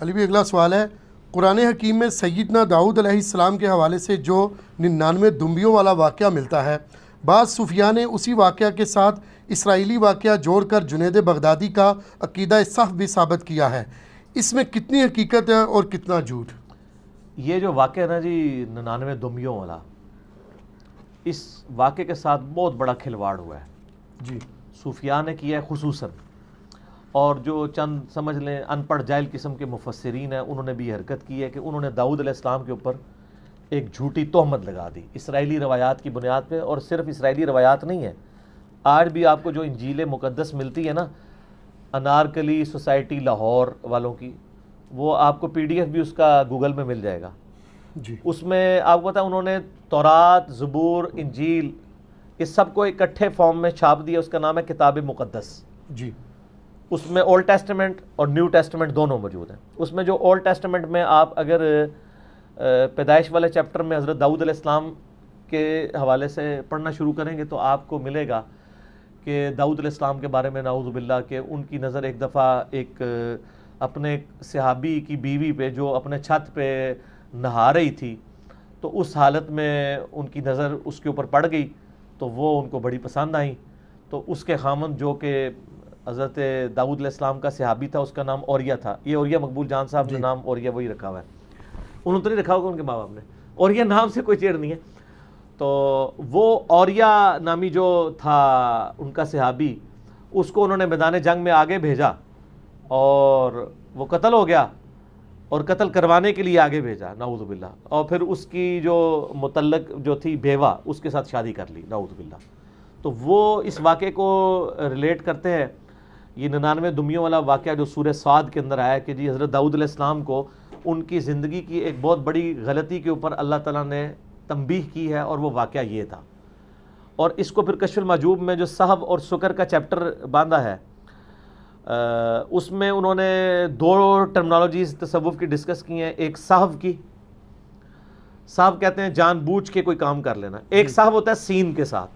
علی بھی اگلا سوال ہے، قرآن حکیم میں سیدنا داؤد علیہ السلام کے حوالے سے جو 99 دمبیوں والا واقعہ ملتا ہے، بعض صوفیاء نے اسی واقعہ کے ساتھ اسرائیلی واقعہ جوڑ کر جنید بغدادی کا عقیدہ صحف بھی ثابت کیا ہے، اس میں کتنی حقیقت ہے اور کتنا جھوٹ؟ یہ جو واقعہ ہے نا جی 99 دمبیوں والا، اس واقعے کے ساتھ بہت بڑا کھلواڑ ہوا ہے جی، صوفیاء نے کیا ہے خصوصاً، اور جو چند سمجھ لیں ان پڑھ جاہل قسم کے مفسرین ہیں انہوں نے بھی حرکت کی ہے کہ انہوں نے داؤد علیہ السلام کے اوپر ایک جھوٹی تہمت لگا دی اسرائیلی روایات کی بنیاد پہ، اور صرف اسرائیلی روایات نہیں ہے، آج بھی آپ کو جو انجیل مقدس ملتی ہے نا انارکلی سوسائٹی لاہور والوں کی، وہ آپ کو PDF بھی اس کا گوگل میں مل جائے گا، جی، اس میں آپ کو پتا انہوں نے تورات، زبور، انجیل اس سب کو اکٹھے فارم میں چھاپ دیا، اس کا نام ہے کتاب مقدس۔ جی، اس میں اولڈ ٹیسٹمنٹ اور نیو ٹیسٹمنٹ دونوں موجود ہیں۔ اس میں جو اولڈ ٹیسٹمنٹ میں آپ اگر پیدائش والے چیپٹر میں حضرت داؤد علیہ السلام کے حوالے سے پڑھنا شروع کریں گے تو آپ کو ملے گا کہ داؤد علیہ السلام کے بارے میں نعوذ باللہ کہ ان کی نظر ایک دفعہ ایک اپنے صحابی کی بیوی پہ جو اپنے چھت پہ نہا رہی تھی، تو اس حالت میں ان کی نظر اس کے اوپر پڑ گئی تو وہ ان کو بڑی پسند آئیں، تو اس کے خامند جو کہ حضرت داؤد علیہ السلام کا صحابی تھا اس کا نام اوریہ تھا، یہ اوریہ مقبول جان صاحب نے نام اوریہ وہی رکھا ہوا ہے، انہوں تو نہیں رکھا ہوگا ان کے ماں باپ نے، اوریہ نام سے کوئی چیڑ نہیں ہے، تو وہ اوریہ نامی جو تھا ان کا صحابی، اس کو انہوں نے میدان جنگ میں آگے بھیجا اور وہ قتل ہو گیا، اور قتل کروانے کے لیے آگے بھیجا نعوذ باللہ، اور پھر اس کی جو متعلق جو تھی بیوہ اس کے ساتھ شادی کر لی نعوذ باللہ۔ تو وہ اس واقعے کو ریلیٹ کرتے ہیں، یہ 99 دمبیوں والا واقعہ جو سورہ صاد کے اندر آیا ہے کہ جی حضرت داؤد علیہ السلام کو ان کی زندگی کی ایک بہت بڑی غلطی کے اوپر اللہ تعالیٰ نے تنبیہ کی ہے، اور وہ واقعہ یہ تھا، اور اس کو پھر کشف المحجوب میں جو صحف اور سکر کا چیپٹر باندھا ہے اس میں انہوں نے 2 ٹرمنالوجیز تصوف کی ڈسکس کی ہیں، ایک صحف کی، صحف کہتے ہیں جان بوجھ کے کوئی کام کر لینا، ایک صحف ہوتا ہے سین کے ساتھ،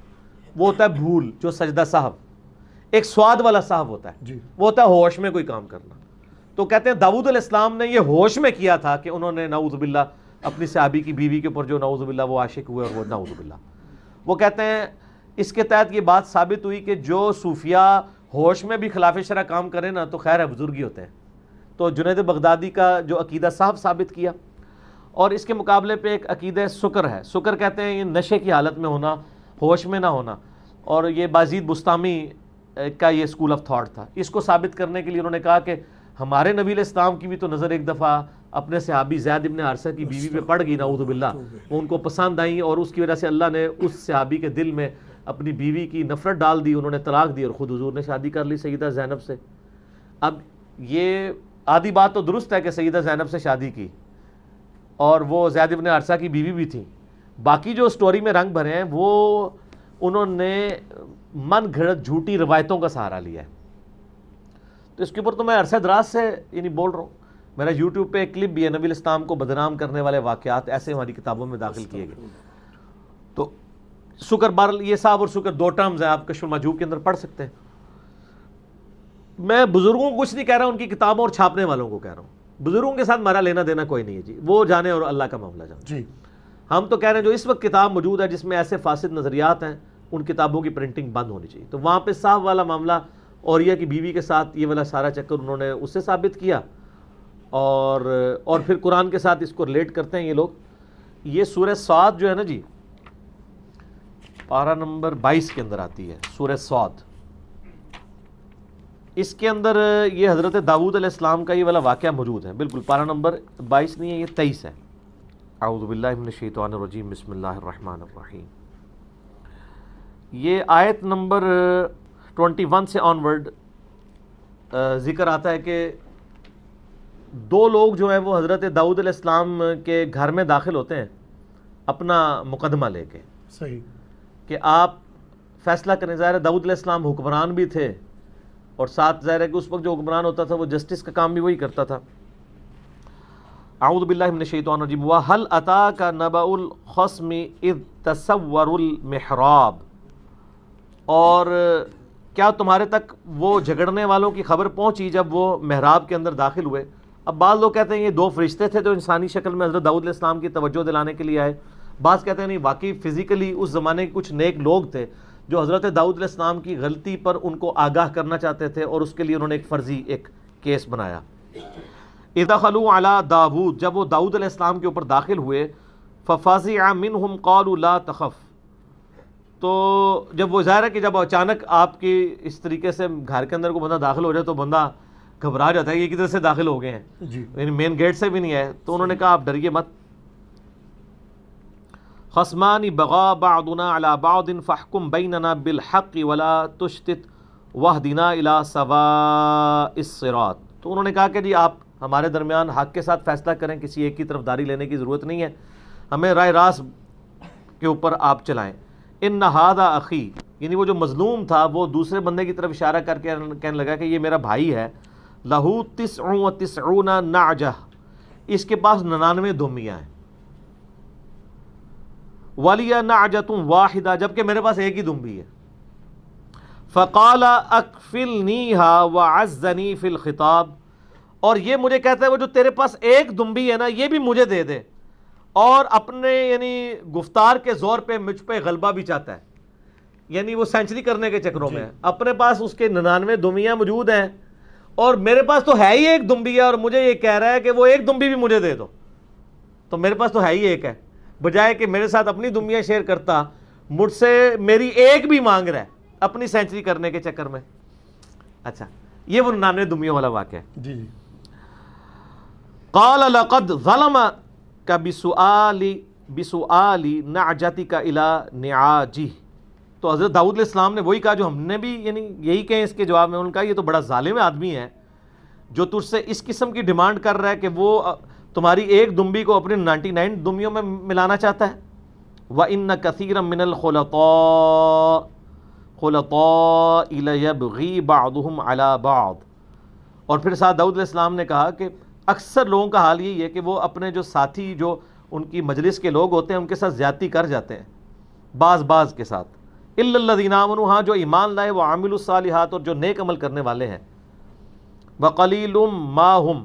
وہ ہوتا ہے بھول جو سجدہ صحف، ایک سواد والا صحف ہوتا ہے وہ ہوتا ہے ہوش میں کوئی کام کرنا۔ تو کہتے ہیں داؤد علیہ السلام نے یہ ہوش میں کیا تھا کہ انہوں نے نعوذ باللہ اپنی صحابی کی بیوی کے اوپر جو نعوذ باللہ وہ عاشق ہوئے، اور وہ نعوذ باللہ، وہ کہتے ہیں اس کے تحت یہ بات ثابت ہوئی کہ جو صوفیاء ہوش میں بھی خلاف شرع کام کریں نا تو خیر ہے بزرگی ہوتے ہیں، تو جنید بغدادی کا جو عقیدہ صاحب ثابت کیا، اور اس کے مقابلے پہ ایک عقیدہ سکر ہے، سکر کہتے ہیں یہ نشے کی حالت میں ہونا، ہوش میں نہ ہونا، اور یہ بازید بستامی کا یہ اسکول آف تھاٹ تھا۔ اس کو ثابت کرنے کے لیے انہوں نے کہا کہ ہمارے نبی علیہ السلام کی بھی تو نظر ایک دفعہ اپنے صحابی زید ابن حارثہ کی بیوی پہ پڑ گئی نعوذ باللہ، وہ ان کو پسند آئیں، اور اس کی وجہ سے اللہ نے اس صحابی کے دل میں اپنی بیوی کی نفرت ڈال دی، انہوں نے طلاق دی اور خود حضور نے شادی کر لی سیدہ زینب سے۔ اب یہ آدھی بات تو درست ہے کہ سیدہ زینب سے شادی کی، اور وہ زید ابن حارثہ کی بیوی بھی تھی، باقی جو سٹوری میں رنگ بھرے ہیں وہ انہوں نے من گھڑت جھوٹی روایتوں کا سہارا لیا ہے۔ تو اس کے اوپر تو میں عرصہ دراز سے یعنی بول رہا ہوں، میرا یوٹیوب پہ ایک کلپ بھی ہے، نبی الاسلام کو بدنام کرنے والے واقعات ایسے ہماری کتابوں میں داخل کیے گئے۔ تو سکر بارل یہ صاحب اور سکر 2 ٹرمز ہیں، آپ کشف المحجوب کے اندر پڑھ سکتے ہیں۔ میں بزرگوں کو کچھ نہیں کہہ رہا، ان کی کتابوں اور چھاپنے والوں کو کہہ رہا ہوں، بزرگوں کے ساتھ ہمارا لینا دینا کوئی نہیں ہے جی، وہ جانے اور اللہ کا معاملہ جانے جی، ہم تو کہہ رہے ہیں جو اس وقت کتاب موجود ہے جس میں ایسے فاسد نظریات ہیں ان کتابوں کی پرنٹنگ بند ہونی چاہیے۔ تو وہاں پہ صاحب والا معاملہ اوریہ کی بیوی کے ساتھ یہ والا سارا چکر انہوں نے اس سے ثابت کیا، اور پھر قرآن کے ساتھ اس کو ریلیٹ کرتے ہیں یہ لوگ۔ یہ سورہ صاد جو ہے نا جی پارہ نمبر 22 کے اندر آتی ہے سورہ صاد، اس کے اندر یہ حضرت داؤد علیہ السلام کا یہ والا واقعہ موجود ہے، بالکل پارہ نمبر 22 نہیں ہے، یہ 23 ہے۔ اعوذ باللہ من الشیطان الرجیم، بسم اللہ الرحمن الرحیم۔ یہ آیت نمبر 21 سے آنورڈ ذکر آتا ہے کہ 2 لوگ جو ہیں وہ حضرت داؤد علیہ السلام کے گھر میں داخل ہوتے ہیں اپنا مقدمہ لے کے، صحیح، کہ آپ فیصلہ کریں۔ ظاہر ہے داؤد علیہ السلام حکمران بھی تھے، اور ساتھ ظاہر ہے کہ اس وقت جو حکمران ہوتا تھا وہ جسٹس کا کام بھی وہی کرتا تھا۔ اعوذ باللہ من الشیطان الرجیم، وَهَلْ أَتَاكَ نَبَأُ الْخَصْمِ إِذْ تَسَوَّرُوا الْمِحْرَابَ، اور کیا تمہارے تک وہ جھگڑنے والوں کی خبر پہنچی جب وہ محراب کے اندر داخل ہوئے، اب بعض لوگ کہتے ہیں یہ دو فرشتے تھے جو انسانی شکل میں حضرت داؤد علیہ السلام کی توجہ دلانے کے لیے آئے، بعض کہتے ہیں نہیں، واقعی فزیکلی اس زمانے کے کچھ نیک لوگ تھے جو حضرت داؤد علیہ السلام کی غلطی پر ان کو آگاہ کرنا چاہتے تھے، اور اس کے لیے انہوں نے ایک فرضی ایک کیس بنایا۔ اذا خلوا علی داود، جب وہ داؤد علیہ السلام کے اوپر داخل ہوئے، ففزع منہم قالوا لا تخف، تو جب وہ ظاہر ہے کہ جب اچانک آپ کی اس طریقے سے گھر کے اندر کو بندہ داخل ہو جائے تو بندہ گھبرا جاتا ہے، یہ کدھر سے داخل ہو گئے ہیں، جی یعنی مین گیٹ سے بھی نہیں ہے، تو انہوں نے کہا آپ ڈریے مت۔ خصمان بغا بعضنا علی بعض فاحکم بیننا بالحق ولا تشتت واہدنا الی سواء الصراط، تو انہوں نے کہا کہ جی آپ ہمارے درمیان حق کے ساتھ فیصلہ کریں، کسی ایک کی طرف داری لینے کی ضرورت نہیں ہے، ہمیں رائے راست کے اوپر آپ چلائیں۔ ان ھذا اخی، یعنی وہ جو مظلوم تھا وہ دوسرے بندے کی طرف اشارہ کر کے کہنے لگا کہ یہ میرا بھائی ہے، لہو 99 نعجہ، اس کے پاس 99 دھومیاں ہیں، ولی نعجۃ واحدہ، جبکہ میرے پاس ایک ہی دھمبی ہے۔ فقال اکفلنیھا وعزنی فی الخطاب، اور یہ مجھے کہتا ہے وہ جو تیرے پاس ایک دھمبی ہے نا یہ بھی مجھے دے دے، اور اپنے یعنی گفتار کے زور پہ مجھ پہ غلبہ بھی چاہتا ہے، یعنی وہ سینچری کرنے کے چکروں میں ہے، اپنے پاس اس کے 99 دھمیاں موجود ہیں اور میرے پاس تو ہے ہی ایک دھمبی ہے، اور مجھے یہ کہہ رہا ہے کہ وہ ایک دھمبی بھی مجھے دے دو، تو میرے پاس تو ہے ہی ایک ہے، بجائے کہ میرے ساتھ اپنی دھمیاں شیئر کرتا، مجھ سے میری ایک بھی مانگ رہا ہے اپنی سینچری کرنے کے چکر میں۔ اچھا، یہ وہ 99 دھمیوں والا واقعہ ہے۔ جی جی قال لقد ظلمك بسؤال نعجتك الى نعاجه، تو حضرت داؤد علیہ السلام نے وہی کہا جو ہم نے بھی یعنی یہی کہیں اس کے جواب میں، ان کا یہ تو بڑا ظالم آدمی ہے جو تجھ سے اس قسم کی ڈیمانڈ کر رہا ہے کہ وہ تمہاری ایک دمبی کو اپنی 99 دمبیوں میں ملانا چاہتا ہے۔ وَإِنَّ كَثِيرًا مِّنَ الْخُلَطَاءِ لَيَبْغِي بَعْضُهُمْ عَلَى بَعْضٍ، اور پھر ساتھ داؤد علیہ السلام نے کہا کہ اکثر لوگوں کا حال یہی ہے کہ وہ اپنے جو ساتھی جو ان کی مجلس کے لوگ ہوتے ہیں ان کے ساتھ زیادتی کر جاتے ہیں، بعض کے ساتھ۔ الا الذین آمنوا، ہاں جو ایمان لائے، وعملوا الصالحات، اور جو نیک عمل کرنے والے ہیں، وقلیل ما ہم،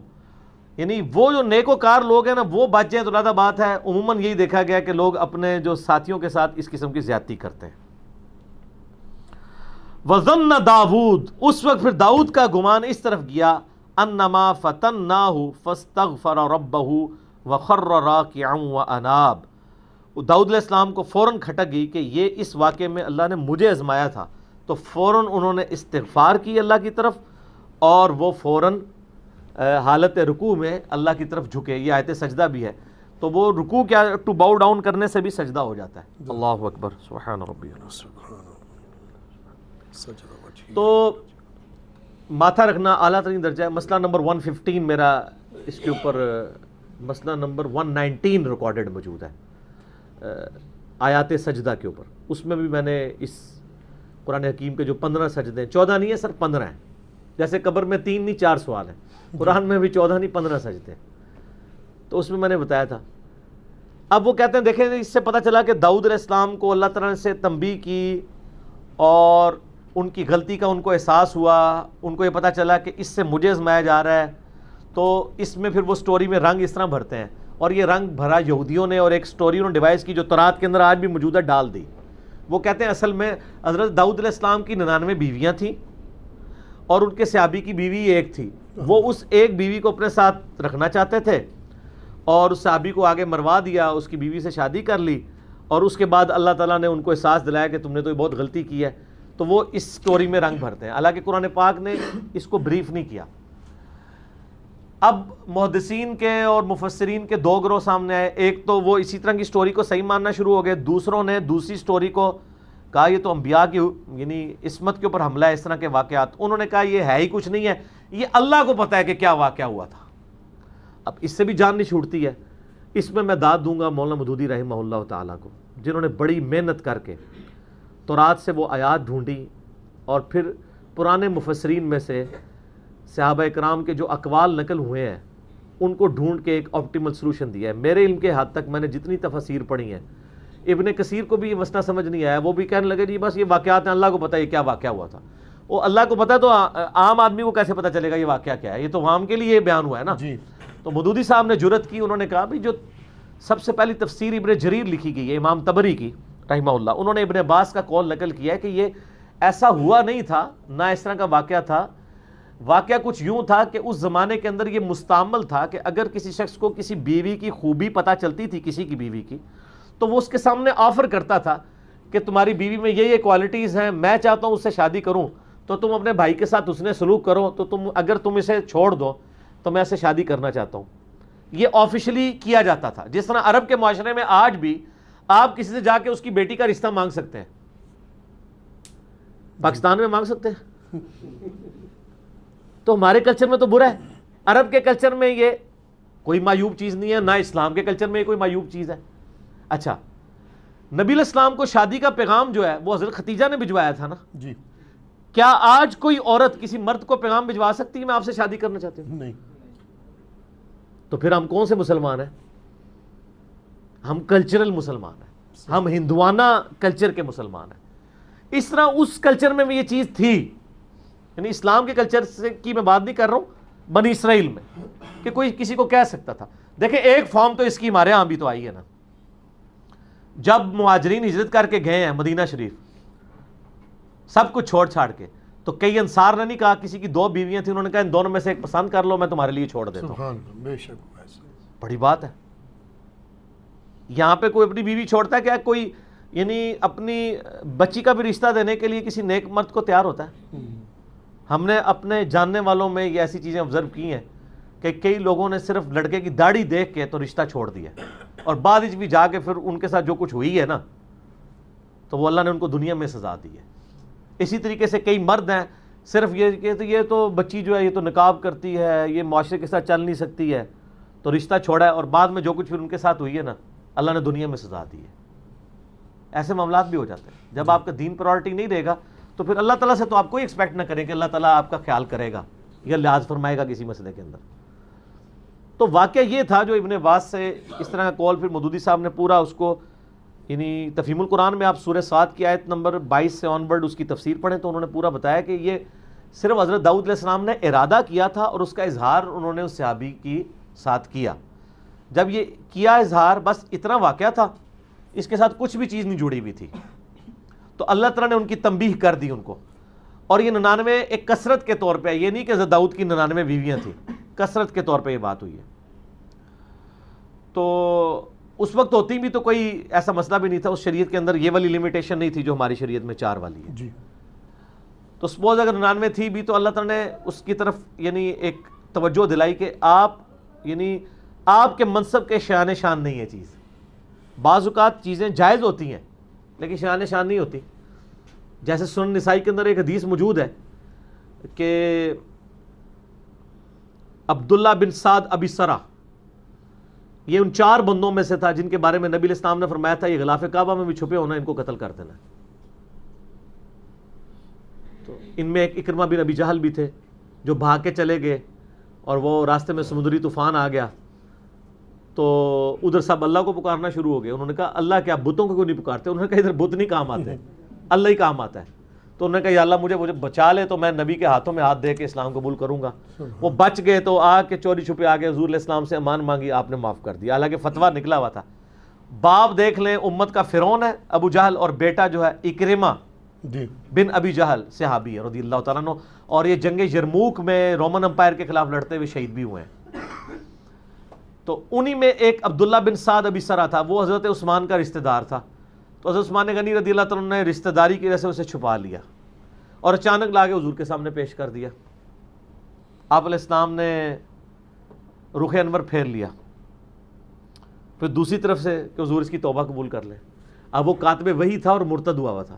یعنی وہ جو نیکوکار لوگ ہیں نا وہ بچ جائیں تو زیادہ بات ہے، عموماً یہی دیکھا گیا کہ لوگ اپنے جو ساتھیوں کے ساتھ اس قسم کی زیادتی کرتے ہیں۔ وظن داود، اس وقت پھر داؤد کا گمان اس طرف گیا، انما فتناہ فاستغفر ربہ وخر راکعا واناب، داؤد علیہ السلام کو فوراً کھٹک گئی کہ یہ اس واقعے میں اللہ نے مجھے آزمایا تھا، تو فوراً انہوں نے استغفار کی اللہ کی طرف، اور وہ فوراً حالت رکوع میں اللہ کی طرف جھکے۔ یہ آیت سجدہ بھی ہے، تو وہ رکوع کیا ٹو باؤ ڈاؤن کرنے سے بھی سجدہ ہو جاتا ہے۔ اللہ اکبر، سبحان ربی العظیم۔ تو ماتھا رکھنا اعلیٰ ترین درجہ ہے۔ مسئلہ نمبر 115 میرا اس کے اوپر مسئلہ نمبر 119 ریکارڈڈ موجود ہے آیات سجدہ کے اوپر، اس میں بھی میں نے اس قرآن حکیم کے جو 15 سجدے ہیں، 14 نہیں ہے سر 15 ہیں، جیسے قبر میں 3 نہیں 4 سوال ہیں، قرآن میں بھی 14 نہیں 15 سجدے ہیں، تو اس میں میں نے بتایا تھا۔ اب وہ کہتے ہیں دیکھیں اس سے پتہ چلا کہ داؤد علیہ السلام کو اللہ تعالیٰ سے تنبیہ کی اور ان کی غلطی کا ان کو احساس ہوا، ان کو یہ پتہ چلا کہ اس سے مجھے آزمایا جا رہا ہے، تو اس میں پھر وہ سٹوری میں رنگ اس طرح بھرتے ہیں، اور یہ رنگ بھرا یہودیوں نے، اور ایک سٹوری انہوں نے ڈیوائس کی جو تورات کے اندر آج بھی موجود ہے ڈال دی۔ وہ کہتے ہیں اصل میں حضرت داؤد علیہ السلام کی 99 بیویاں تھیں اور ان کے صحابی کی بیوی ایک تھی، وہ اس ایک بیوی کو اپنے ساتھ رکھنا چاہتے تھے اور اس صحابی کو آگے مروا دیا، اس کی بیوی سے شادی کر لی، اور اس کے بعد اللہ تعالیٰ نے ان کو احساس دلایا کہ تم نے تو یہ بہت غلطی کی ہے، تو وہ اس سٹوری میں رنگ بھرتے ہیں، حالانکہ قرآن پاک نے اس کو بریف نہیں کیا۔ اب محدثین کے اور مفسرین کے 2 گروہ سامنے آئے، ایک تو وہ اسی طرح کی سٹوری کو صحیح ماننا شروع ہو گئے، دوسروں نے دوسری سٹوری کو کہا یہ تو انبیاء کی یعنی عصمت کے اوپر حملہ ہے، اس طرح کے واقعات، انہوں نے کہا یہ ہے ہی کچھ نہیں ہے، یہ اللہ کو پتہ ہے کہ کیا واقعہ ہوا تھا۔ اب اس سے بھی جان نہیں چھوٹتی ہے، اس میں داد دوں گا مولانا مودودی رحمہ اللہ تعالیٰ کو، جنہوں نے بڑی محنت کر کے تورات سے وہ آیات ڈھونڈی اور پھر پرانے مفسرین میں سے صحابہ اکرام کے جو اقوال نقل ہوئے ہیں ان کو ڈھونڈ کے ایک آپٹیمل سلوشن دیا ہے۔ میرے علم کے حد تک میں نے جتنی تفاسیر پڑھی ہیں، ابن کثیر کو بھی یہ مسئلہ سمجھ نہیں آیا، وہ بھی کہنے لگے جی بس یہ واقعات ہیں، اللہ کو پتہ ہے یہ کیا واقعہ ہوا تھا۔ وہ اللہ کو پتا تو عام آدمی کو کیسے پتا چلے گا یہ واقعہ کیا ہے؟ یہ تو عام کے لیے بیان ہوا ہے نا. جی. تو مودودی صاحب نے جرأت کی, انہوں نے کہا بھی جو سب سے پہلی تفسیر ابن جریر لکھی گئی ہے امام طبری کی رحمہ اللہ, انہوں نے ابن عباس کا قول نقل کیا ہے کہ یہ ایسا ہوا نہیں تھا, نہ اس طرح کا واقعہ تھا. واقعہ کچھ یوں تھا کہ اس زمانے کے اندر یہ مستعمل تھا کہ اگر کسی شخص کو کسی بیوی کی خوبی پتہ چلتی تھی, کسی کی بیوی کی, تو وہ اس کے سامنے آفر کرتا تھا کہ تمہاری بیوی میں یہ کوالٹیز ہیں, میں چاہتا ہوں اس سے شادی کروں, تو تم اپنے بھائی کے ساتھ اس نے سلوک کرو, تو اگر تم اسے چھوڑ دو تو میں اسے شادی کرنا چاہتا ہوں. یہ آفیشلی کیا جاتا تھا. جس طرح عرب کے معاشرے میں آج بھی آپ کسی سے جا کے اس کی بیٹی کا رشتہ مانگ سکتے ہیں, پاکستان میں مانگ سکتے ہیں, تو ہمارے کلچر میں تو برا ہے. عرب کے کلچر میں یہ کوئی معیوب چیز نہیں ہے, نہ اسلام کے کلچر میں یہ کوئی معیوب چیز ہے. اچھا, نبی علیہ السلام کو شادی کا پیغام جو ہے وہ حضرت خدیجہ نے بھجوایا تھا نا جی. کیا آج کوئی عورت کسی مرد کو پیغام بھجوا سکتی ہے میں آپ سے شادی کرنا چاہتی ہوں؟ نہیں. تو پھر ہم کون سے مسلمان ہیں؟ ہم کلچرل مسلمان ہیں, ہم ہندوانہ کلچر کے مسلمان ہیں. اس طرح اس کلچر میں بھی یہ چیز تھی, یعنی اسلام کے کلچر سے کی میں بات نہیں کر رہا ہوں, بنی اسرائیل میں کہ کوئی کسی کو کہہ سکتا تھا. دیکھیں ایک فارم تو اس کی ہمارے ہاں بھی تو آئی ہے نا, جب مہاجرین ہجرت کر کے گئے ہیں مدینہ شریف سب کچھ چھوڑ چھاڑ کے, تو کئی انصار نے نہیں کہا, کسی کی 2 بیویاں تھیں, انہوں نے کہا ان دونوں میں سے ایک پسند کر لو, میں تمہارے لیے چھوڑ دیتا ہوں. سبحان اللہ, بے شک ایسا بڑی بات ہے. یہاں پہ کوئی اپنی بیوی چھوڑتا ہے کیا؟ کوئی یعنی اپنی بچی کا بھی رشتہ دینے کے لیے کسی نیک مرد کو تیار ہوتا ہے؟ ہم نے اپنے جاننے والوں میں یہ ایسی چیزیں آبزرو کی ہیں کہ کئی لوگوں نے صرف لڑکے کی داڑھی دیکھ کے تو رشتہ چھوڑ دیا, اور بعد میں بھی جا کے پھر ان کے ساتھ جو کچھ ہوئی ہے نا, تو وہ اللہ نے ان کو دنیا میں سزا دی ہے. اسی طریقے سے کئی مرد ہیں صرف یہ کہ یہ تو بچی جو ہے یہ تو نقاب کرتی ہے, یہ معاشرے کے ساتھ چل نہیں سکتی ہے, تو رشتہ چھوڑا ہے, اور بعد میں جو کچھ پھر ان کے ساتھ ہوئی ہے نا اللہ نے دنیا میں سزا دی ہے. ایسے معاملات بھی ہو جاتے ہیں. جب آپ کا دین پرائورٹی نہیں رہے گا تو پھر اللہ تعالیٰ سے تو آپ کوئی ایکسپیکٹ نہ کریں کہ اللہ تعالیٰ آپ کا خیال کرے گا یا لحاظ فرمائے گا کسی مسئلے کے اندر. تو واقعہ یہ تھا جو ابن عباس سے اس طرح کا قول, پھر مودودی صاحب نے پورا اس کو, یعنی تفہیم القرآن میں آپ سورہ 7 کی آیت نمبر 22 سے آن ورڈ اس کی تفسیر پڑھیں تو انہوں نے پورا بتایا کہ یہ صرف حضرت داؤد علیہ السلام نے ارادہ کیا تھا, اور اس کا اظہار انہوں نے اس صحابی کی ساتھ کیا. جب یہ کیا اظہار بس اتنا واقعہ تھا, اس کے ساتھ کچھ بھی چیز نہیں جڑی ہوئی تھی, تو اللہ تعالیٰ نے ان کی تنبیہ کر دی ان کو. اور یہ 99 ایک کثرت کے طور پہ, یہ نہیں کہ حضرت داؤد کی 99 بیویاں تھیں, کثرت کے طور پہ یہ بات ہوئی ہے. تو اس وقت ہوتی بھی تو کوئی ایسا مسئلہ بھی نہیں تھا, اس شریعت کے اندر یہ والی لمیٹیشن نہیں تھی جو ہماری شریعت میں 4 والی ہے. جی. تو سپوز اگر 99 تھی بھی تو اللہ تعالیٰ نے اس کی طرف یعنی ایک توجہ دلائی کہ آپ یعنی آپ کے منصب کے شان شان نہیں ہے چیز. بعض اوقات چیزیں جائز ہوتی ہیں لیکن شان شان نہیں ہوتی. جیسے سنن نسائی کے اندر ایک حدیث موجود ہے کہ عبداللہ بن سعد ابی سرا یہ ان 4 بندوں میں سے تھا جن کے بارے میں نبی علیہ السلام نے فرمایا تھا یہ غلاف کعبہ میں بھی چھپے ہونا, ان کو قتل کر دینا. تو ان میں ایک اکرمہ بن ابی جہل بھی تھے جو بھاگ کے چلے گئے, اور وہ راستے میں سمندری طوفان آ گیا, تو ادھر سب اللہ کو پکارنا شروع ہو گئے. انہوں نے کہا اللہ کیا بتوں کو کیوں نہیں پکارتے؟ انہوں نے کہا ادھر بت نہیں کام آتے, اللہ ہی کام آتا ہے. تو انہوں نے کہا یا اللہ مجھے بچا لے تو میں نبی کے ہاتھوں میں ہاتھ دے کے اسلام قبول کروں گا. وہ بچ گئے تو آ کے چوری چھپے آ گئے, حضور علیہ السلام سے امان مانگی, آپ نے معاف کر دیا. حالانکہ فتویٰ نکلا ہوا تھا. باپ دیکھ لیں امت کا فرعون ہے ابو جہل, اور بیٹا جو ہے اکرمہ بن ابی جہل صحابی ہے رضی اللہ تعالیٰ عنہ, اور یہ جنگ یرموک میں رومن امپائر کے خلاف لڑتے ہوئے شہید بھی ہوئے ہیں. تو انہی میں ایک عبداللہ بن سعد ابی سرا تھا, وہ حضرت عثمان کا رشتہ دار تھا. تو حضرت عثمان غنی رضی اللہ تعالیٰ عنہ نے رشتہ داری کی وجہ سے اسے چھپا لیا اور اچانک لا کے حضور کے سامنے پیش کر دیا. آپ علیہ السلام نے رخ انور پھیر لیا, پھر دوسری طرف سے کہ حضور اس کی توبہ قبول کر لیں. اب وہ کاتب وحی تھا اور مرتد ہوا تھا.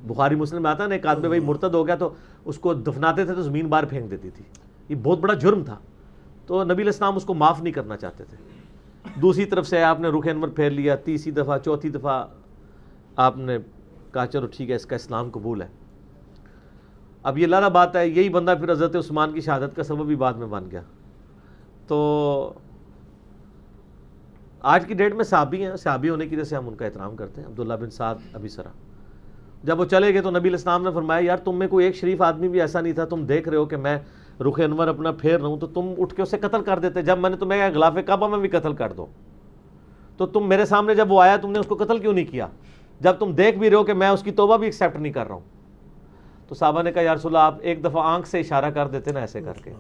بخاری مسلم میں آتا ہے نا, کاتب وحی مرتد ہو گیا تو اس کو دفناتے تھے تو زمین باہر پھینک دیتی تھی. یہ بہت بڑا جرم تھا, تو نبی علیہ السلام اس کو معاف نہیں کرنا چاہتے تھے. دوسری طرف سے آپ نے رخ انور پھیر لیا, تیسری دفعہ چوتھی دفعہ آپ نے کہا چلو ٹھیک ہے اس کا اسلام قبول ہے. اب یہ لانا بات ہے, یہی بندہ پھر حضرت عثمان کی شہادت کا سبب بھی بعد میں بن گیا. تو آج کی ڈیٹ میں صحابی ہیں, صحابی ہونے کی وجہ سے ہم ان کا احترام کرتے ہیں. عبداللہ بن سعد ابی سرا, جب وہ چلے گئے تو نبی علیہ السلام نے فرمایا یار تم میں کوئی ایک شریف آدمی بھی ایسا نہیں تھا, تم دیکھ رہے ہو کہ میں رخ انور اپنا پھیر رہا ہوں تو تم اٹھ کے اسے قتل کر دیتے, جب میں نے تمہیں کہا غلاف کعبہ میں بھی قتل کر دو تو تم میرے سامنے جب وہ آیا تم نے اس کو قتل کیوں نہیں کیا, جب تم دیکھ بھی رہے ہو کہ میں اس کی توبہ بھی ایکسیپٹ نہیں کر رہا ہوں. تو صحابہ نے کہا یا رسول اللہ آپ ایک دفعہ آنکھ سے اشارہ کر دیتے نا ایسے کر کے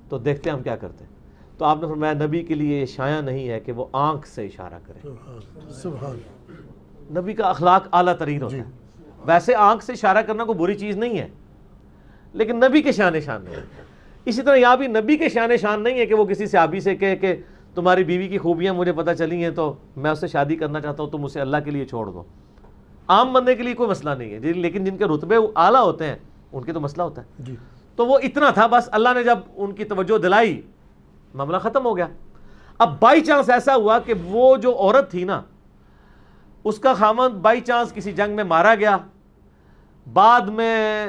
تو دیکھتے ہم کیا کرتے. تو آپ نے فرمایا نبی کے لیے یہ شایع نہیں ہے کہ وہ آنکھ سے اشارہ کرے, نبی کا اخلاق اعلیٰ ترین ہوتا ہے. ویسے آنکھ سے اشارہ کرنا کوئی بری چیز نہیں ہے لیکن نبی کے شان شان نہیں ہے. اسی طرح یہاں بھی نبی کے شان شان نہیں ہے کہ وہ کسی صحابی سے کہے کہ تمہاری بیوی کی خوبیاں مجھے پتہ چلی ہیں تو میں اس سے شادی کرنا چاہتا ہوں, تم اسے اللہ کے لیے چھوڑ دو. عام بندے کے لیے کوئی مسئلہ نہیں ہے لیکن جن کے رتبے اعلیٰ ہوتے ہیں ان کے تو مسئلہ ہوتا ہے. تو وہ اتنا تھا بس, اللہ نے جب ان کی توجہ دلائی معاملہ ختم ہو گیا. اب بائی چانس ایسا ہوا کہ وہ جو عورت تھی نا اس کا خاوند بائی چانس کسی جنگ میں مارا گیا, بعد میں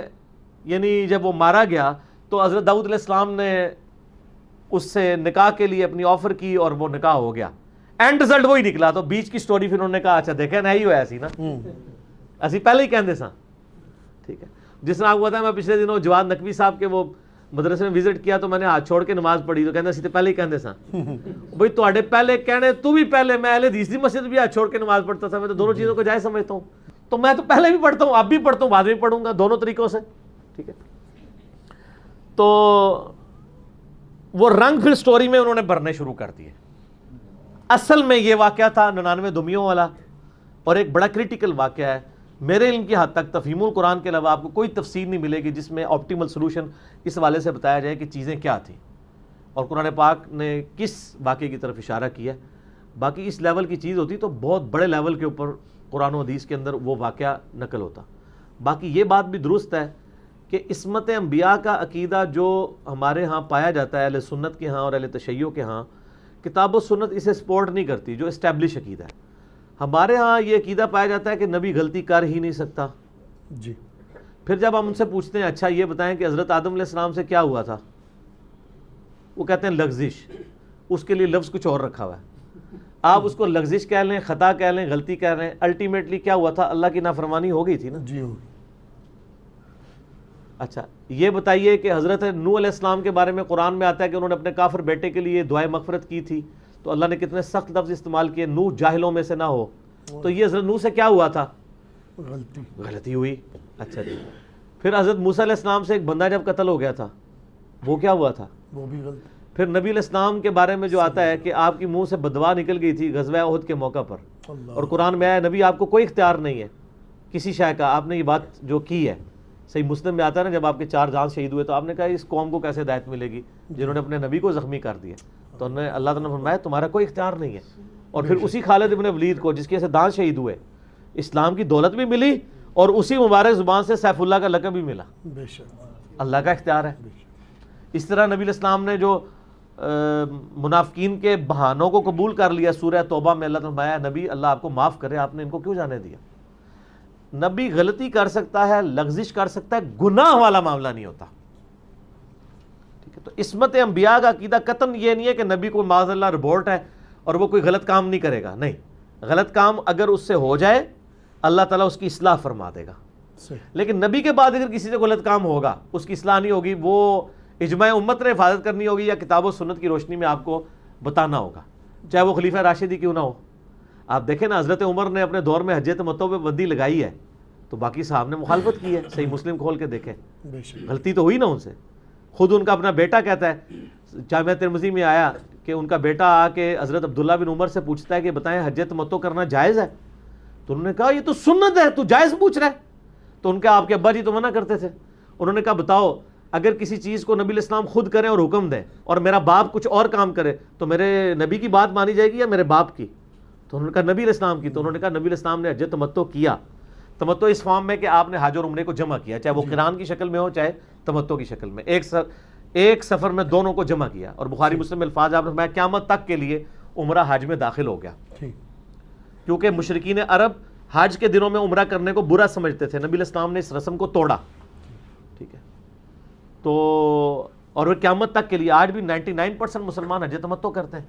یعنی جب وہ مارا گیا تو حضرت داؤد علیہ السلام نے اس سے نکاح کے لیے اپنی آفر کی اور وہ نکاح ہو گیا. اینڈ رزلٹ وہی نکلا. تو بیچ کی سٹوری پھر انہوں نے کہا اچھا دیکھیں نہیں ہوا ایسی نا, ایسی پہلے ہی کہندے سا. ٹھیک ہے, جس طرح ہوا تھا میں پچھلے دنوں جواد نقوی صاحب کے وہ مدرسے میں وزٹ کیا تو میں نے ہاتھ چھوڑ کے نماز پڑھی تو کہندے سی پہلے ہی کہندے سا بھئی تواڈے پہلے کہنے تو بھی پہلے, میں اہل حدیث دی مسجد بھی ہاتھ چھوڑ کے نماز پڑھتا تھا, میں تو دونوں چیزوں کو جائز سمجھتا ہوں. تو میں تو پہلے بھی پڑھتا ہوں, اب بھی پڑھتا ہوں, بعد میں پڑھوں گا, دونوں طریقوں سے. ٹھیک ہے, تو وہ رنگ پھر سٹوری میں انہوں نے بھرنے شروع کر دیے. اصل میں یہ واقعہ تھا 99 دمیوں والا اور ایک بڑا کریٹیکل واقعہ ہے. میرے علم کی حد تک تفہیم القرآن کے علاوہ آپ کو کوئی تفسیر نہیں ملے گی جس میں آپٹیمل سلوشن اس حوالے سے بتایا جائے کہ چیزیں کیا تھیں اور قرآن پاک نے کس واقعے کی طرف اشارہ کیا. باقی اس لیول کی چیز ہوتی تو بہت بڑے لیول کے اوپر قرآن و حدیث کے اندر وہ واقعہ نقل ہوتا. باقی یہ بات بھی درست ہے کہ عصمت انبیاء کا عقیدہ جو ہمارے ہاں پایا جاتا ہے اہل سنت کے ہاں اور اہل تشیع کے ہاں, کتاب و سنت اسے سپورٹ نہیں کرتی جو اسٹیبلش عقیدہ ہے. ہمارے ہاں یہ عقیدہ پایا جاتا ہے کہ نبی غلطی کر ہی نہیں سکتا. جی, پھر جب ہم ان سے پوچھتے ہیں اچھا یہ بتائیں کہ حضرت آدم علیہ السلام سے کیا ہوا تھا, وہ کہتے ہیں لغزش. اس کے لیے لفظ کچھ اور رکھا ہوا ہے. آپ اس کو لغزش کہہ لیں, خطا کہہ لیں, غلطی کہہ رہے ہیں, الٹیمیٹلی کیا ہوا تھا, اللہ کی نافرمانی ہو گئی تھی نا. جی اچھا یہ بتائیے کہ حضرت نوح علیہ السلام کے بارے میں قرآن میں آتا ہے کہ انہوں نے اپنے کافر بیٹے کے لیے دعائے مغفرت کی تھی تو اللہ نے کتنے سخت لفظ استعمال کیے, نوح جاہلوں میں سے نہ ہو. تو یہ حضرت نوح سے کیا ہوا تھا, غلطی ہوئی. اچھا جی, پھر حضرت موسیٰ علیہ السلام سے ایک بندہ جب قتل ہو گیا تھا وہ کیا ہوا تھا, وہ بھی غلطی. پھر نبی علیہ السلام کے بارے میں جو آتا ہے کہ آپ کی منہ سے بددعا نکل گئی تھی غزوہ احد کے موقع پر, اور قرآن میں آیا نبی آپ کو کوئی اختیار نہیں ہے کسی شے کا, آپ نے یہ بات جو کی ہے. صحیح مسلم میں آتا ہے نا جب آپ کے 4 جان شہید ہوئے تو آپ نے کہا اس قوم کو کیسے ہدایت ملے گی جنہوں نے اپنے نبی کو زخمی کر دیا. تو انہوں نے اللہ تعالیٰ نے فرمایا تمہارا کوئی اختیار نہیں ہے. اور پھر اسی خالد ابن ولید کو جس کی وجہ سے دان شہید ہوئے اسلام کی دولت بھی ملی اور اسی مبارک زبان سے سیف اللہ کا لقب بھی ملا. اللہ کا اختیار ہے. اس طرح نبی علیہ السلام نے جو منافقین کے بہانوں کو قبول کر لیا, سورہ توبہ میں اللہ تعالیٰ نے فرمایا نبی اللہ آپ کو معاف کرے, آپ نے ان کو کیوں جانے دیا. نبی غلطی کر سکتا ہے, لغزش کر سکتا ہے, گناہ والا معاملہ نہیں ہوتا. ٹھیک ہے, تو عصمت انبیاء کا عقیدہ قطعاً یہ نہیں ہے کہ نبی کو معاذ اللہ ربورٹ ہے اور وہ کوئی غلط کام نہیں کرے گا. نہیں, غلط کام اگر اس سے ہو جائے اللہ تعالیٰ اس کی اصلاح فرما دے گا. لیکن نبی کے بعد اگر کسی سے غلط کام ہوگا اس کی اصلاح نہیں ہوگی, وہ اجماع امت نے حفاظت کرنی ہوگی یا کتاب و سنت کی روشنی میں آپ کو بتانا ہوگا, چاہے وہ خلیفہ راشدی کیوں نہ ہو. آپ دیکھیں نا حضرت عمر نے اپنے دور میں حج تمتع پہ بندی لگائی ہے تو باقی صاحب نے مخالفت کی ہے. صحیح مسلم کھول کے دیکھیں, غلطی تو ہوئی نا ان سے. خود ان کا اپنا بیٹا کہتا ہے, جامعہ ترمذی میں آیا کہ ان کا بیٹا آ کے حضرت عبداللہ بن عمر سے پوچھتا ہے کہ بتائیں حج تمتع کرنا جائز ہے. تو انہوں نے کہا یہ تو سنت ہے, تو جائز پوچھ رہا ہے. تو ان کے آپ کے ابا جی تو منع کرتے تھے. انہوں نے کہا بتاؤ اگر کسی چیز کو نبی علیہ السلام خود کریں اور حکم دیں اور میرا باپ کچھ اور کام کرے تو میرے نبی کی بات مانی جائے گی یا میرے باپ کی. تو انہوں نے کہا نبی علیہ السلام کی. تو انہوں نے کہا نبی علیہ السلام نے حج تمتع کیا. تمتع اس فارم میں کہ آپ نے حج اور عمرے کو جمع کیا, چاہے وہ قران کی شکل میں ہو چاہے تمتع کی شکل میں, ایک سفر میں دونوں کو جمع کیا. اور بخاری مسلم میں الفاظ آپ نے فرمایا قیامت تک کے لیے عمرہ حج میں داخل ہو گیا, کیونکہ مشرکین عرب حج کے دنوں میں عمرہ کرنے کو برا سمجھتے تھے. نبی علیہ السلام نے اس رسم کو توڑا. ٹھیک ہے, تو اور وہ قیامت تک کے لیے آج بھی 99% مسلمان حج تمتع کرتے ہیں.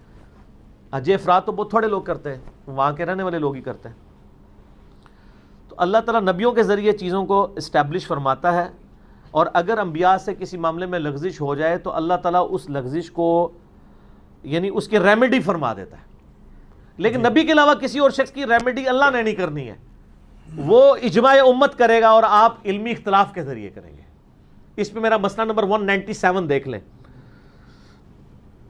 حج افراد تو بہت تھوڑے لوگ کرتے ہیں, وہاں کے رہنے والے لوگ ہی کرتے ہیں. تو اللہ تعالیٰ نبیوں کے ذریعے چیزوں کو اسٹیبلش فرماتا ہے، اور اگر انبیاء سے کسی معاملے میں لغزش ہو جائے تو اللہ تعالیٰ اس لغزش کو یعنی اس کی ریمیڈی فرما دیتا ہے. لیکن نبی کے علاوہ کسی اور شخص کی ریمیڈی اللہ نے نہیں کرنی ہے، وہ اجماع امت کرے گا اور آپ علمی اختلاف کے ذریعے کریں گے. اس پہ میرا مسئلہ نمبر 197 دیکھ لیں،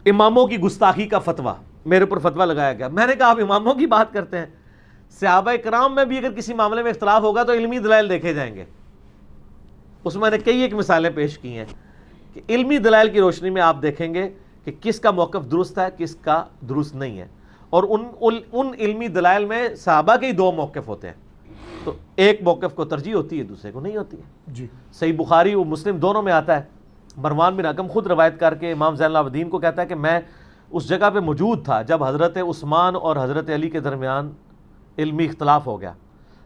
اماموں کی گستاخی کا فتویٰ. میرے اوپر فتویٰ لگایا گیا، میں نے کہا آپ اماموں کی بات کرتے ہیں، صحابہ کرام میں بھی اگر کسی معاملے میں اختلاف ہوگا تو علمی دلائل دیکھے جائیں گے. اس میں نے کئی ایک مثالیں پیش کی ہیں کہ علمی دلائل کی روشنی میں آپ دیکھیں گے کہ کس کا موقف درست ہے کس کا درست نہیں ہے، اور ان علمی دلائل میں صحابہ کے ہی دو موقف ہوتے ہیں، تو ایک موقف کو ترجیح ہوتی ہے دوسرے کو نہیں ہوتی ہے. جی صحیح بخاری و مسلم دونوں میں آتا ہے، مروان بن حکم خود روایت کر کے امام زین العابدین کو کہتا ہے کہ میں اس جگہ پہ موجود تھا جب حضرت عثمان اور حضرت علی کے درمیان علمی اختلاف ہو گیا.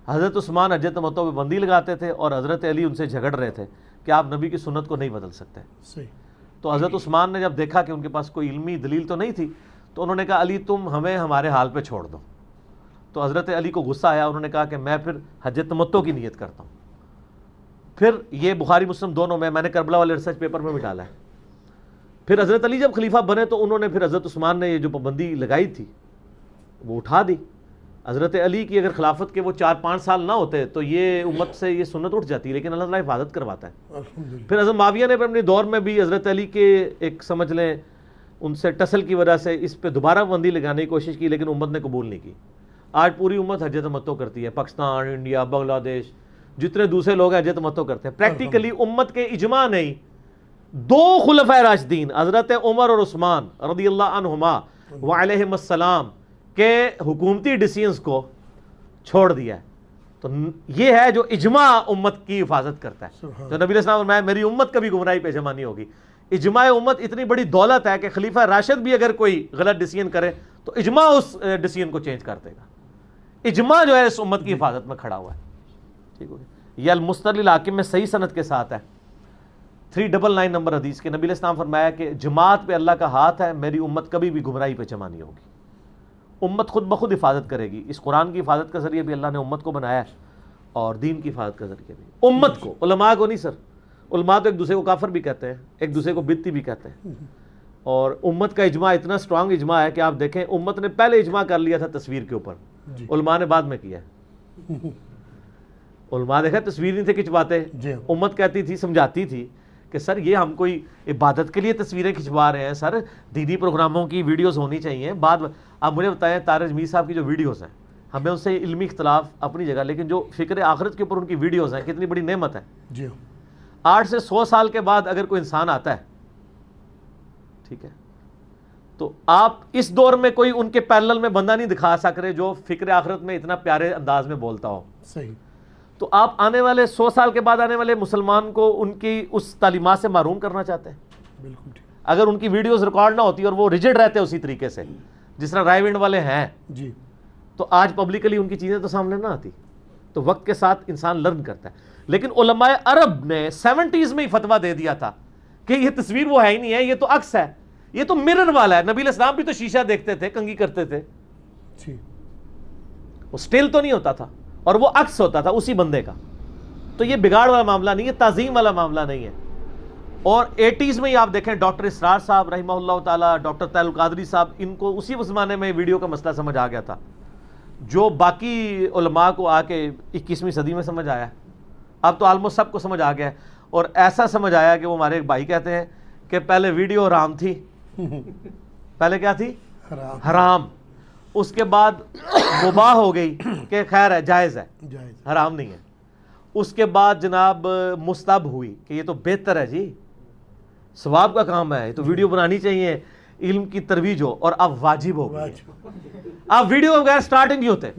حضرت عثمان حجۃ تمتع پہ بندی لگاتے تھے اور حضرت علی ان سے جھگڑ رہے تھے کہ آپ نبی کی سنت کو نہیں بدل سکتے. صحیح. تو حضرت عثمان نے جب دیکھا کہ ان کے پاس کوئی علمی دلیل تو نہیں تھی تو انہوں نے کہا علی تم ہمیں ہمارے حال پہ چھوڑ دو. تو حضرت علی کو غصہ آیا، انہوں نے کہا کہ میں پھر حجۃ تمتع کی نیت کرتا ہوں. پھر یہ بخاری مسلم دونوں میں نے کربلا والے ریسرچ پیپر میں بھی ڈالا ہے. پھر حضرت علی جب خلیفہ بنے تو انہوں نے پھر حضرت عثمان نے یہ جو پابندی لگائی تھی وہ اٹھا دی. حضرت علی کی اگر خلافت کے وہ 4-5 سال نہ ہوتے تو یہ امت سے یہ سنت اٹھ جاتی، لیکن اللہ تعالیٰ حفاظت کرواتا ہے. پھر حضرت معاویہ نے اپنے دور میں بھی حضرت علی کے ایک سمجھ لیں ان سے ٹسل کی وجہ سے اس پہ دوبارہ بندی لگانے کی کوشش کی، لیکن امت نے قبول نہیں کی. آج پوری امت حجۃ تمتع کرتی ہے، پاکستان، انڈیا، بنگلہ دیش، جتنے دوسرے لوگ ہیں حجۃ تمتع کرتے ہیں. پریکٹیکلی امت کے اجماع نہیں، دو خلفائے راشدین حضرت عمر اور عثمان رضی اللہ عنہما وعلیہم السلام کے حکومتی ڈیسیژنز کو چھوڑ دیا ہے. تو یہ ہے جو اجماع امت کی حفاظت کرتا ہے. جو نبی علیہ السلام فرمایا میری امت کبھی گمراہی پہ جمع نہیں ہوگی. اجماع امت اتنی بڑی دولت ہے کہ خلیفہ راشد بھی اگر کوئی غلط ڈیسیژن کرے تو اجماع اس ڈیسیژن کو چینج کر دے گا. اجماع جو ہے اس امت کی حفاظت میں کھڑا ہوا ہے. ٹھیک ہو گیا. یہ المستدل الحاکم میں صحیح سند کے ساتھ ہے 399 نمبر حدیث کے. نبی علیہ السلام فرمایا کہ جماعت پہ اللہ کا ہاتھ ہے، میری امت کبھی بھی گمراہی پہ جمع نہیں ہوگی. امت خود بخود حفاظت کرے گی. اس قرآن کی حفاظت کا ذریعہ بھی اللہ نے امت کو بنایا ہے اور دین کی حفاظت کا ذریعہ بھی امت کو. علماء کو نہیں سر، علماء تو ایک دوسرے کو کافر بھی کہتے ہیں، ایک دوسرے کو بدعتی بھی کہتے ہیں. اور امت کا اجماع اتنا سٹرانگ اجماع ہے کہ آپ دیکھیں امت نے پہلے اجماع کر لیا تھا تصویر کے اوپر، علماء نے بعد میں کیا ہے. علماء دیکھا تصویر نہیں تھے کھنچواتے، امت کہتی تھی سمجھاتی تھی کہ سر یہ ہم کوئی عبادت کے لیے تصویریں کھنچوا رہے ہیں، سر دینی پروگراموں کی ویڈیوز ہونی چاہیے. بعد آپ مجھے بتائیں طارق جمیل صاحب کی جو ویڈیوز ہیں، ہمیں ان سے علمی اختلاف اپنی جگہ، لیکن جو فکر آخرت کے اوپر ان کی ویڈیوز ہیں کتنی بڑی نعمت ہے. 8 سے 100 سال کے بعد اگر کوئی انسان آتا ہے، ٹھیک ہے، تو آپ اس دور میں کوئی ان کے پیرلل میں بندہ نہیں دکھا سک رہے جو فکر آخرت میں اتنا پیارے انداز میں بولتا ہو. صحیح. تو آپ آنے والے 100 سال کے بعد آنے والے مسلمان کو ان کی اس تعلیمات سے محروم کرنا چاہتے ہیں. بالکل ٹھیک. اگر ان کی ویڈیوز ریکارڈ نہ ہوتی اور وہ ریجڈ رہتے اسی طریقے سے جس طرح رائے ونڈ والے ہیں جی، تو آج پبلکلی ان کی چیزیں تو سامنے نہ آتی. تو وقت کے ساتھ انسان لرن کرتا ہے. لیکن علماء عرب نے 70s میں ہی فتویٰ دے دیا تھا کہ یہ تصویر وہ ہے ہی نہیں ہے، یہ تو عکس ہے، یہ تو مرر والا ہے. نبی علیہ السلام بھی تو شیشہ دیکھتے تھے، کنگھی کرتے تھے، وہ سٹل تو نہیں ہوتا تھا اور وہ عکس ہوتا تھا اسی بندے کا. تو یہ بگاڑ والا معاملہ نہیں ہے، تعظیم والا معاملہ نہیں ہے. اور 80s میں ہی آپ دیکھیں ڈاکٹر اسرار صاحب رحمہ اللہ تعالیٰ، ڈاکٹر طاہر القادری صاحب، ان کو اسی زمانے میں ویڈیو کا مسئلہ سمجھ آ گیا تھا جو باقی علماء کو آ کے 21ویں صدی میں سمجھ آیا. اب تو آلموسٹ سب کو سمجھ آ گیا ہے، اور ایسا سمجھ آیا کہ وہ ہمارے ایک بھائی کہتے ہیں کہ پہلے ویڈیو حرام تھی، پہلے کیا تھی؟ حرام. اس کے بعد مباح ہو گئی کہ خیر ہے، جائز ہے، حرام نہیں ہے. اس کے بعد جناب مستحب ہوئی کہ یہ تو بہتر ہے جی، ثواب کا کام ہے، تو ویڈیو بنانی چاہیے، علم کی ترویج ہو. اور اب واجب ہو گئی. آپ ویڈیو بغیر سٹارٹ نہیں ہوتے.